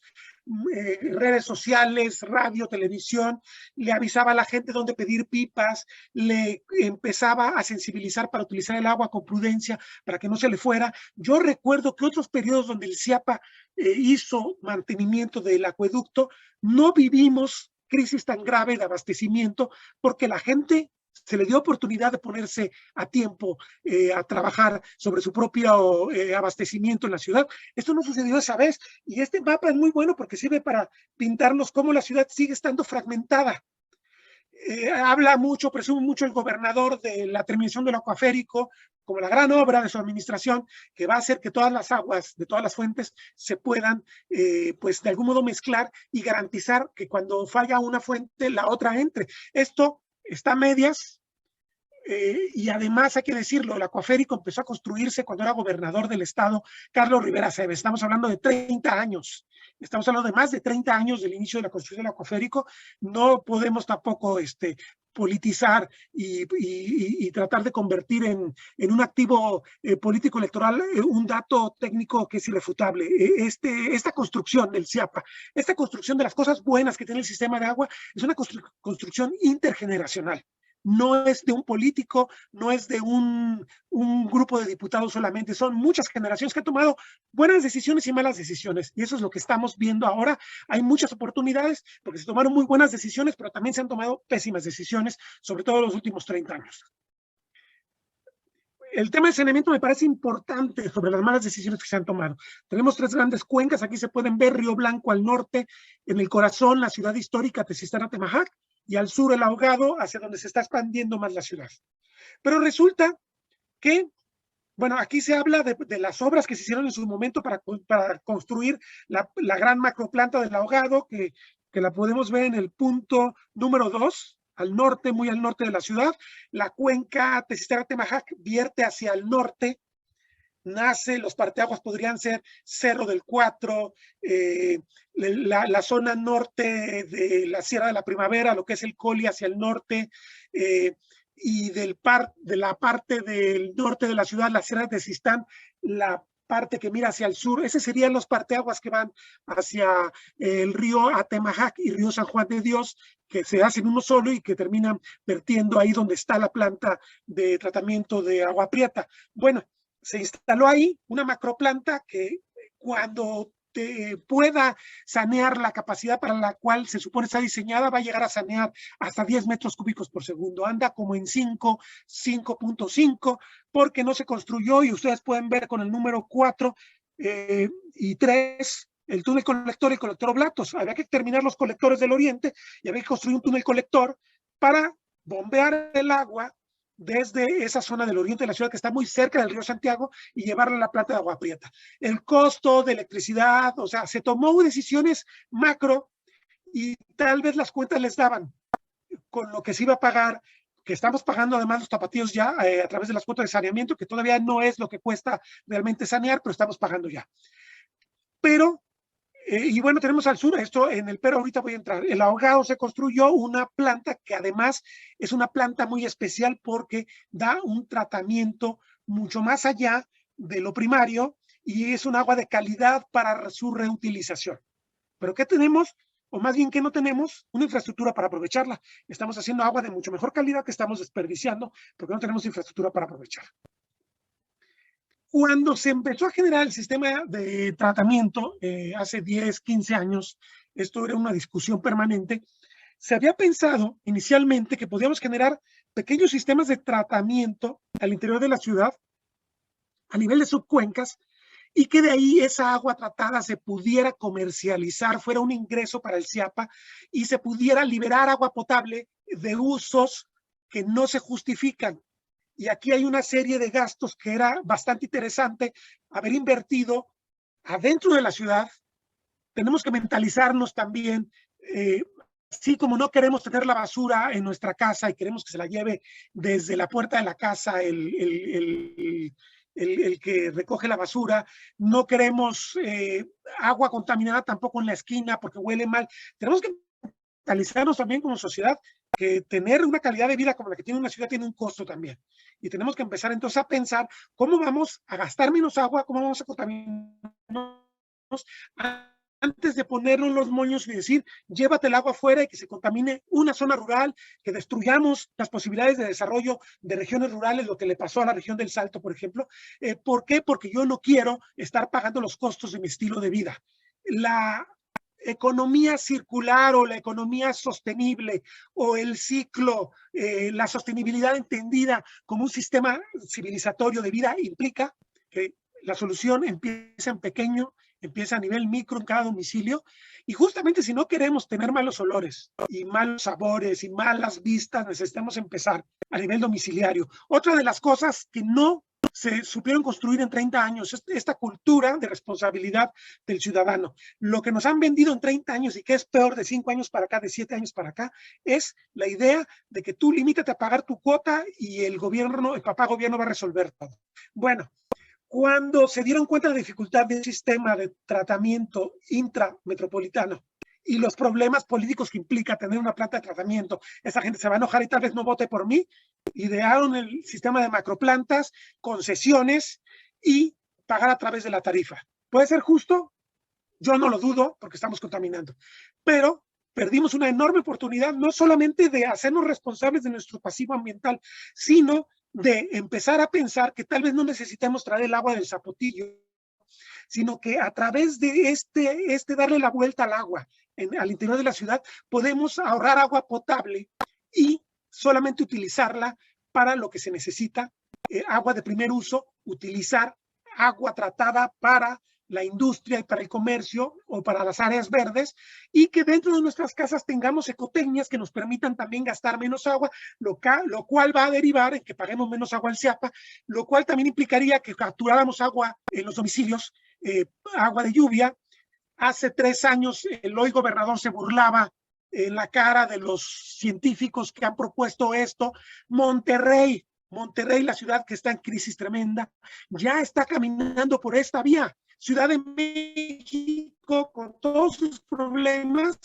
[SPEAKER 1] redes sociales, radio, televisión, le avisaba a la gente dónde pedir pipas, le empezaba a sensibilizar para utilizar el agua con prudencia, para que no se le fuera? Yo recuerdo que otros periodos donde el CIAPA hizo mantenimiento del acueducto, no vivimos crisis tan grave de abastecimiento, porque la gente se le dio oportunidad de ponerse a tiempo a trabajar sobre su propio abastecimiento en la ciudad. Esto no sucedió esa vez, y este mapa es muy bueno porque sirve para pintarnos cómo la ciudad sigue estando fragmentada. Habla mucho, presume mucho el gobernador de la terminación del acuaférico como la gran obra de su administración, que va a hacer que todas las aguas de todas las fuentes se puedan, pues de algún modo mezclar y garantizar que cuando falla una fuente, la otra entre. Esto está a medias, y además hay que decirlo, el acuaférico empezó a construirse cuando era gobernador del estado Carlos Rivera Cebes. Estamos hablando de 30 años, estamos hablando de más de 30 años del inicio de la construcción del acuaférico. No podemos tampoco politizar y tratar de convertir en un activo político electoral un dato técnico que es irrefutable. Esta construcción del CIAPA, esta construcción de las cosas buenas que tiene el sistema de agua, es una construcción intergeneracional. No es de un político, no es de un grupo de diputados solamente, son muchas generaciones que han tomado buenas decisiones y malas decisiones, y eso es lo que estamos viendo ahora. Hay muchas oportunidades porque se tomaron muy buenas decisiones, pero también se han tomado pésimas decisiones, sobre todo en los últimos 30 años. El tema de saneamiento me parece importante sobre las malas decisiones que se han tomado. Tenemos 3 grandes cuencas, aquí se pueden ver Río Blanco al norte, en el corazón la ciudad histórica Tezistán-Atemajac, y al sur el Ahogado, hacia donde se está expandiendo más la ciudad. Pero resulta que, bueno, aquí se habla de las obras que se hicieron en su momento para construir la gran macroplanta del Ahogado, que la podemos ver en el punto número 2, al norte, muy al norte de la ciudad. La cuenca Tezistán-Atemajac vierte hacia el norte, nace, los parteaguas podrían ser Cerro del Cuatro, la zona norte de la Sierra de la Primavera, lo que es el Coli hacia el norte, y de la parte del norte de la ciudad, la Sierra de Tezistán, la parte que mira hacia el sur. Esos serían los parteaguas que van hacia el río Atemajac y río San Juan de Dios, que se hacen uno solo y que terminan vertiendo ahí donde está la planta de tratamiento de agua prieta. Bueno, se instaló ahí una macroplanta que cuando pueda sanear la capacidad para la cual se supone está diseñada, va a llegar a sanear hasta 10 metros cúbicos por segundo. Anda como en 5.5, porque no se construyó, y ustedes pueden ver con el número 4 y 3, el túnel colector y el colector Oblatos. Había que terminar los colectores del oriente y había que construir un túnel colector para bombear el agua desde esa zona del oriente de la ciudad que está muy cerca del río Santiago y llevarla a la planta de agua prieta. El costo de electricidad, o sea, se tomó decisiones macro y tal vez las cuentas les daban con lo que se iba a pagar, que estamos pagando además los tapatíos ya a través de las cuotas de saneamiento, que todavía no es lo que cuesta realmente sanear, pero estamos pagando ya. Pero y bueno, tenemos al sur, esto en el pero ahorita voy a entrar. El Ahogado se construyó una planta que además es una planta muy especial porque da un tratamiento mucho más allá de lo primario y es un agua de calidad para su reutilización. ¿Pero qué tenemos? O más bien, ¿qué no tenemos? Una infraestructura para aprovecharla. Estamos haciendo agua de mucho mejor calidad que estamos desperdiciando porque no tenemos infraestructura para aprovechar. Cuando se empezó a generar el sistema de tratamiento hace 10, 15 años, esto era una discusión permanente, se había pensado inicialmente que podíamos generar pequeños sistemas de tratamiento al interior de la ciudad, a nivel de subcuencas, y que de ahí esa agua tratada se pudiera comercializar, fuera un ingreso para el CIAPA, y se pudiera liberar agua potable de usos que no se justifican. Y aquí hay una serie de gastos que era bastante interesante haber invertido adentro de la ciudad. Tenemos que mentalizarnos también, así como no queremos tener la basura en nuestra casa y queremos que se la lleve desde la puerta de la casa el que recoge la basura, no queremos agua contaminada tampoco en la esquina porque huele mal. Tenemos que mentalizarnos también como sociedad que tener una calidad de vida como la que tiene una ciudad tiene un costo también. Y tenemos que empezar entonces a pensar cómo vamos a gastar menos agua, cómo vamos a contaminar antes de ponernos los moños y decir, llévate el agua afuera y que se contamine una zona rural, que destruyamos las posibilidades de desarrollo de regiones rurales, lo que le pasó a la región del Salto, por ejemplo. ¿Por qué? Porque yo no quiero estar pagando los costos de mi estilo de vida. La economía circular o la economía sostenible o el ciclo, la sostenibilidad entendida como un sistema civilizatorio de vida implica que la solución empieza en pequeño, empieza a nivel micro en cada domicilio, y justamente si no queremos tener malos olores y malos sabores y malas vistas, necesitamos empezar a nivel domiciliario. Otra de las cosas que no se supieron construir en 30 años, esta cultura de responsabilidad del ciudadano. Lo que nos han vendido en 30 años y que es peor de 5 años para acá, de 7 años para acá, es la idea de que tú limítate a pagar tu cuota y el gobierno, el papá gobierno va a resolver todo. Bueno, cuando se dieron cuenta de la dificultad del sistema de tratamiento intrametropolitano y los problemas políticos que implica tener una planta de tratamiento. Esa gente se va a enojar y tal vez no vote por mí. Idearon el sistema de macroplantas, concesiones y pagar a través de la tarifa. ¿Puede ser justo? Yo no lo dudo porque estamos contaminando. Pero perdimos una enorme oportunidad, no solamente de hacernos responsables de nuestro pasivo ambiental, sino de empezar a pensar que tal vez no necesitemos traer el agua del Zapotillo, sino que a través de darle la vuelta al agua al interior de la ciudad, podemos ahorrar agua potable y solamente utilizarla para lo que se necesita, agua de primer uso, utilizar agua tratada para la industria y para el comercio o para las áreas verdes, y que dentro de nuestras casas tengamos ecotecnias que nos permitan también gastar menos agua, lo cual va a derivar en que paguemos menos agua al CIAPA, lo cual también implicaría que capturáramos agua en los domicilios, agua de lluvia. Hace 3 años el hoy gobernador se burlaba en la cara de los científicos que han propuesto esto. Monterrey, la ciudad que está en crisis tremenda, ya está caminando por esta vía. Ciudad de México, con todos sus problemas,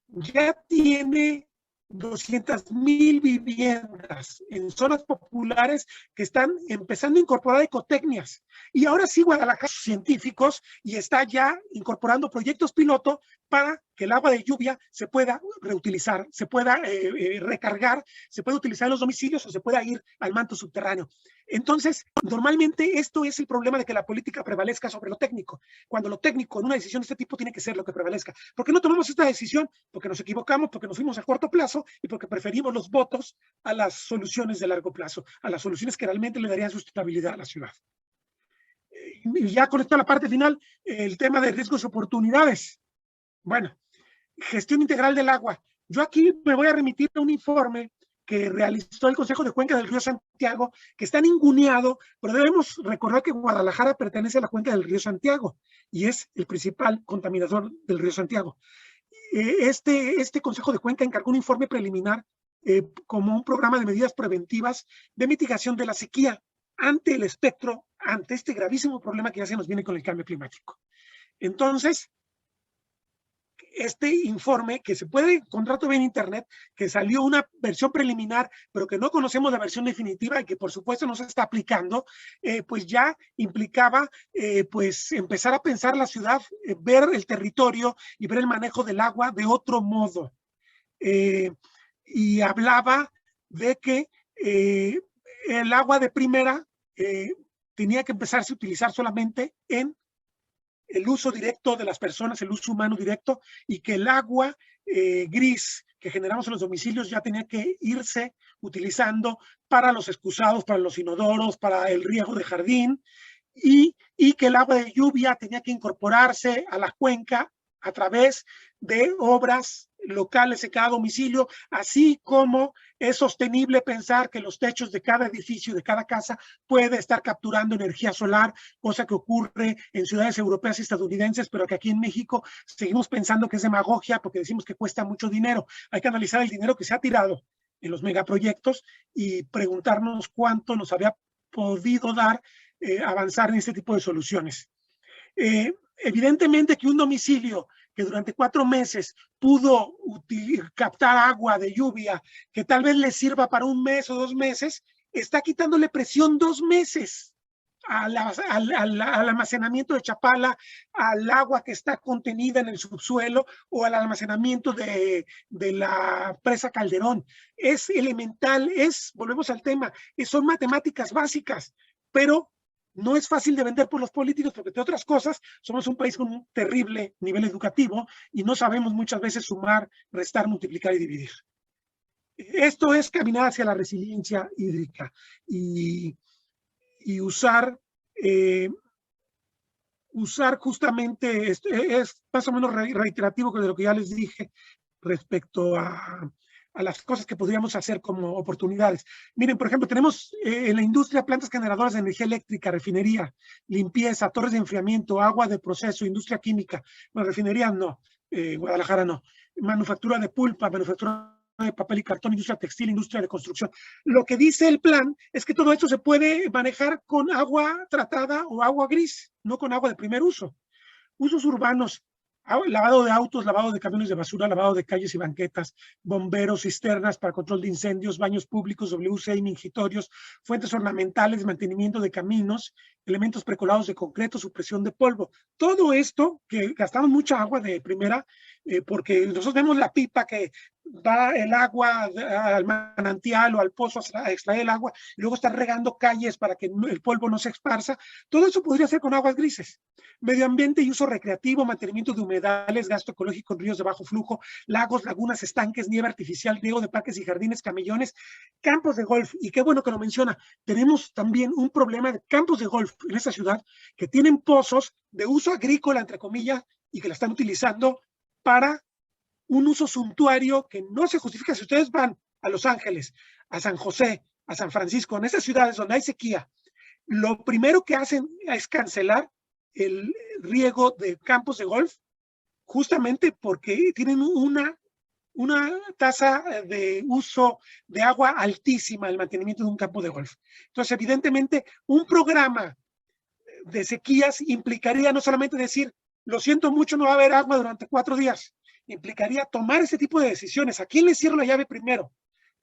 [SPEAKER 1] ya tiene 200,000 viviendas en zonas populares que están empezando a incorporar ecotecnias. Y ahora sí, Guadalajara, científicos, y está ya incorporando proyectos piloto para que el agua de lluvia se pueda reutilizar, se pueda recargar, se pueda utilizar en los domicilios o se pueda ir al manto subterráneo. Entonces, normalmente esto es el problema de que la política prevalezca sobre lo técnico, cuando lo técnico en una decisión de este tipo tiene que ser lo que prevalezca. ¿Por qué no tomamos esta decisión? Porque nos equivocamos, porque nos fuimos a corto plazo y porque preferimos los votos a las soluciones de largo plazo, a las soluciones que realmente le darían sustentabilidad a la ciudad. Y ya con esto a la parte final, el tema de riesgos y oportunidades. Bueno, gestión integral del agua. Yo aquí me voy a remitir a un informe que realizó el Consejo de Cuenca del Río Santiago, que está ninguneado, pero debemos recordar que Guadalajara pertenece a la cuenca del Río Santiago y es el principal contaminador del Río Santiago. Este Consejo de Cuenca encargó un informe preliminar como un programa de medidas preventivas de mitigación de la sequía ante el espectro, ante este gravísimo problema que ya se nos viene con el cambio climático. Entonces, este informe, que se puede encontrar todavía en internet, que salió una versión preliminar, pero que no conocemos la versión definitiva y que por supuesto no se está aplicando, pues ya implicaba pues empezar a pensar la ciudad, ver el territorio y ver el manejo del agua de otro modo. Y hablaba de que el agua de primera tenía que empezarse a utilizar solamente en el uso directo de las personas, el uso humano directo, y que el agua gris que generamos en los domicilios ya tenía que irse utilizando para los excusados, para los inodoros, para el riego de jardín, y que el agua de lluvia tenía que incorporarse a la cuenca a través de obras locales en cada domicilio, así como es sostenible pensar que los techos de cada edificio, de cada casa, puede estar capturando energía solar, cosa que ocurre en ciudades europeas y estadounidenses, pero que aquí en México seguimos pensando que es demagogia porque decimos que cuesta mucho dinero. Hay que analizar el dinero que se ha tirado en los megaproyectos y preguntarnos cuánto nos había podido dar avanzar en este tipo de soluciones. Evidentemente que un domicilio que durante 4 meses pudo captar agua de lluvia que tal vez le sirva para 1 mes o 2 meses, está quitándole presión 2 meses al almacenamiento de Chapala, al agua que está contenida en el subsuelo o al almacenamiento de la presa Calderón. Es elemental, volvemos al tema, son matemáticas básicas, pero no es fácil de vender por los políticos porque, entre otras cosas, somos un país con un terrible nivel educativo y no sabemos muchas veces sumar, restar, multiplicar y dividir. Esto es caminar hacia la resiliencia hídrica y usar justamente, es más o menos reiterativo de lo que ya les dije respecto a las cosas que podríamos hacer como oportunidades. Miren, por ejemplo, tenemos en la industria plantas generadoras de energía eléctrica, refinería, limpieza, torres de enfriamiento, agua de proceso, industria química. Bueno, refinería no, Guadalajara no. Manufactura de pulpa, manufactura de papel y cartón, industria textil, industria de construcción. Lo que dice el plan es que todo esto se puede manejar con agua tratada o agua gris, no con agua de primer uso. Usos urbanos. lavado de autos, lavado de camiones de basura, lavado de calles y banquetas, bomberos, cisternas para control de incendios, baños públicos, WC y mingitorios, fuentes ornamentales, mantenimiento de caminos, elementos precolados de concreto, supresión de polvo. Todo esto, que gastamos mucha agua de primera, porque nosotros vemos la pipa que va el agua al manantial o al pozo a extraer el agua, y luego está regando calles para que el polvo no se esparza. Todo eso podría ser con aguas grises. Medio ambiente y uso recreativo, mantenimiento de humedales, gasto ecológico en ríos de bajo flujo, lagos, lagunas, estanques, nieve artificial, riego de parques y jardines, camellones, campos de golf. Y qué bueno que lo menciona. Tenemos también un problema de campos de golf en esta ciudad que tienen pozos de uso agrícola, entre comillas, y que la están utilizando para un uso suntuario que no se justifica. Si ustedes van a Los Ángeles, a San José, a San Francisco, en esas ciudades donde hay sequía, lo primero que hacen es cancelar el riego de campos de golf, justamente porque tienen una tasa de uso de agua altísima el mantenimiento de un campo de golf. Entonces, evidentemente, un programa de sequías implicaría no solamente decir, lo siento mucho, no va a haber agua durante 4 días, implicaría tomar ese tipo de decisiones. ¿A quién le cierro la llave primero?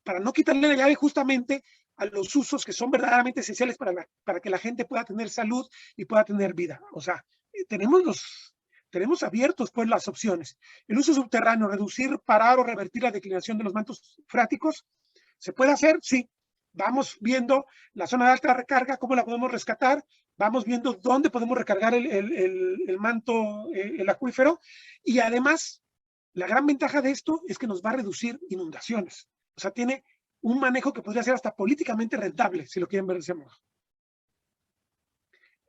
[SPEAKER 1] Para no quitarle la llave justamente a los usos que son verdaderamente esenciales para que la gente pueda tener salud y pueda tener vida. O sea, tenemos abiertos pues las opciones. El uso subterráneo, reducir, parar o revertir la declinación de los mantos freáticos, ¿se puede hacer? Sí. Vamos viendo la zona de alta recarga, cómo la podemos rescatar, vamos viendo dónde podemos recargar el manto, el acuífero, y además, la gran ventaja de esto es que nos va a reducir inundaciones. O sea, tiene un manejo que podría ser hasta políticamente rentable, si lo quieren ver de ese modo.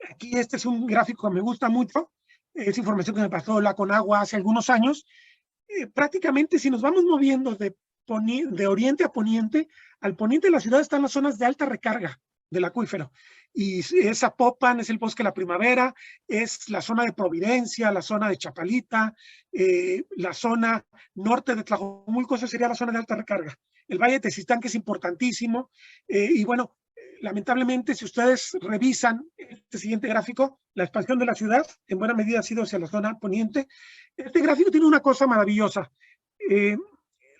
[SPEAKER 1] Aquí este es un gráfico que me gusta mucho, es información que me pasó la Conagua hace algunos años. Prácticamente si nos vamos moviendo de oriente a poniente, al poniente de la ciudad están las zonas de alta recarga del acuífero, y es Zapopan, es el Bosque de la Primavera, es la zona de Providencia, la zona de Chapalita, la zona norte de Tlajomulco, esa sería la zona de alta recarga. El Valle de Tezistán, que es importantísimo, y bueno, lamentablemente, si ustedes revisan este siguiente gráfico, la expansión de la ciudad en buena medida ha sido hacia la zona poniente. Este gráfico tiene una cosa maravillosa.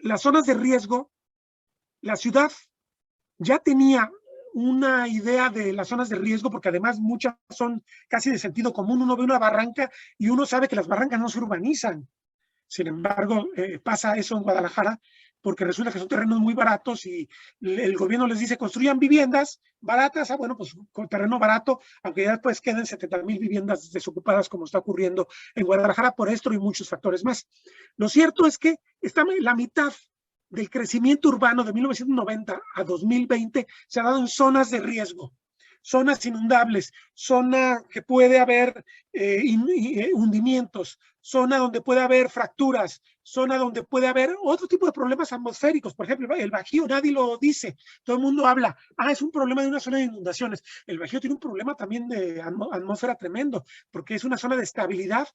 [SPEAKER 1] Las zonas de riesgo, la ciudad ya tenía una idea de las zonas de riesgo, porque además muchas son casi de sentido común. Uno ve una barranca y uno sabe que las barrancas no se urbanizan. Sin embargo, pasa eso en Guadalajara, porque resulta que son terrenos muy baratos y el gobierno les dice construyan viviendas baratas. Bueno, pues con terreno barato, aunque ya después queden 70,000 viviendas desocupadas, como está ocurriendo en Guadalajara por esto y muchos factores más. Lo cierto es que la mitad del crecimiento urbano de 1990 a 2020 se ha dado en zonas de riesgo, zonas inundables, zona que puede haber hundimientos, zona donde puede haber fracturas, zona donde puede haber otro tipo de problemas atmosféricos. Por ejemplo, el Bajío, nadie lo dice, todo el mundo habla, es un problema de una zona de inundaciones. El Bajío tiene un problema también de atmósfera tremendo, porque es una zona de estabilidad,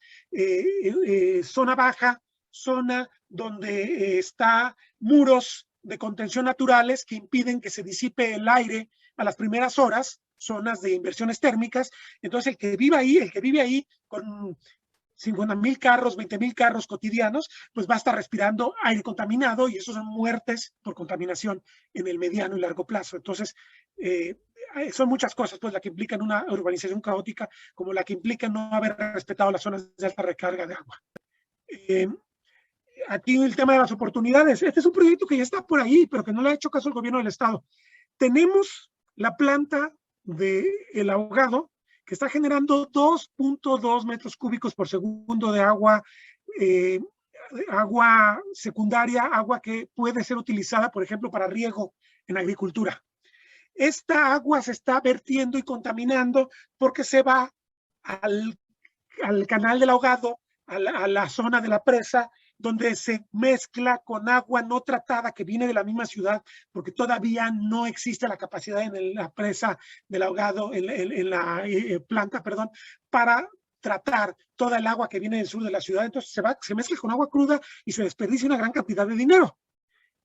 [SPEAKER 1] zona baja, zona donde está muros de contención naturales que impiden que se disipe el aire a las primeras horas, zonas de inversiones térmicas. Entonces el que vive ahí con 50,000 carros, 20,000 carros cotidianos, pues va a estar respirando aire contaminado, y eso son muertes por contaminación en el mediano y largo plazo. Entonces, son muchas cosas, pues, la que implican una urbanización caótica, como la que implica no haber respetado las zonas de alta recarga de agua. Aquí el tema de las oportunidades. Este es un proyecto que ya está por ahí, pero que no le ha hecho caso el gobierno del estado. Tenemos la planta del Ahogado, que está generando 2.2 metros cúbicos por segundo de agua, agua secundaria, agua que puede ser utilizada, por ejemplo, para riego en agricultura. Esta agua se está vertiendo y contaminando porque se va al canal del Ahogado, a la zona de la presa, donde se mezcla con agua no tratada que viene de la misma ciudad, porque todavía no existe la capacidad en la presa del Ahogado, en la planta, perdón, para tratar toda el agua que viene del sur de la ciudad. Entonces se mezcla con agua cruda y se desperdicia una gran cantidad de dinero.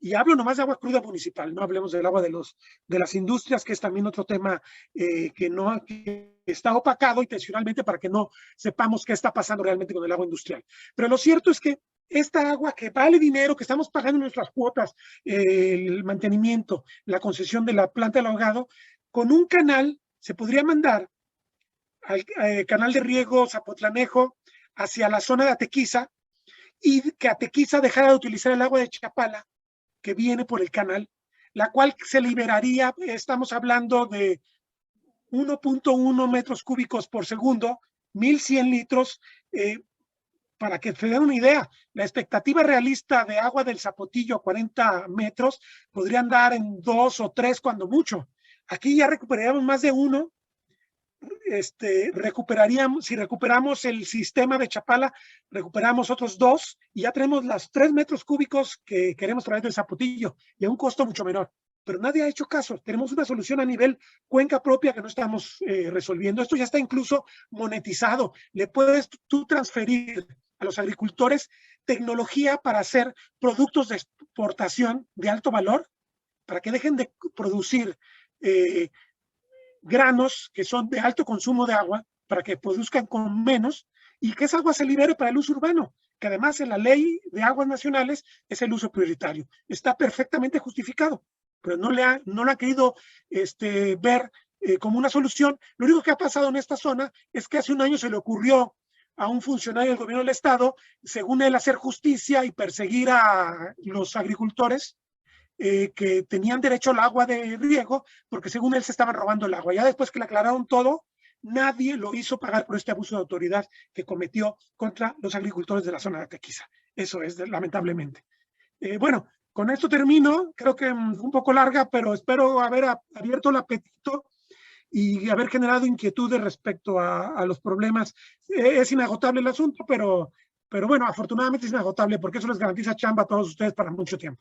[SPEAKER 1] Y hablo nomás de agua cruda municipal, no hablemos del agua de las industrias, que es también otro tema que está opacado intencionalmente para que no sepamos qué está pasando realmente con el agua industrial. Pero lo cierto es que esta agua que vale dinero, que estamos pagando nuestras cuotas, el mantenimiento, la concesión de la planta del ahogado, con un canal se podría mandar al canal de riego Zapotlanejo hacia la zona de Atequiza, y que Atequiza dejara de utilizar el agua de Chapala que viene por el canal, la cual se liberaría, estamos hablando de 1.1 metros cúbicos por segundo, 1.100 litros, para que se den una idea, la expectativa realista de agua del Zapotillo a 40 metros podría andar en 2 o 3 cuando mucho. Aquí ya recuperaríamos más de 1. Recuperaríamos, si recuperamos el sistema de Chapala, recuperamos otros 2 y ya tenemos los 3 metros cúbicos que queremos traer del Zapotillo y a un costo mucho menor. Pero nadie ha hecho caso. Tenemos una solución a nivel cuenca propia que no estamos resolviendo. Esto ya está incluso monetizado. Le puedes tú transferir a los agricultores tecnología para hacer productos de exportación de alto valor, para que dejen de producir granos que son de alto consumo de agua, para que produzcan con menos y que esa agua se libere para el uso urbano, que además en la ley de aguas nacionales es el uso prioritario. Está perfectamente justificado, pero no lo ha querido ver como una solución. Lo único que ha pasado en esta zona es que hace un año se le ocurrió a un funcionario del gobierno del estado, según él, hacer justicia y perseguir a los agricultores que tenían derecho al agua de riego, porque según él se estaban robando el agua. Ya después que le aclararon todo, nadie lo hizo pagar por este abuso de autoridad que cometió contra los agricultores de la zona de Atequiza. Eso es, lamentablemente. Bueno, con esto termino. Creo que un poco larga, pero espero haber abierto el apetito y haber generado inquietudes respecto a los problemas. Es inagotable el asunto, pero bueno, afortunadamente es inagotable porque eso les garantiza chamba a todos ustedes para mucho tiempo.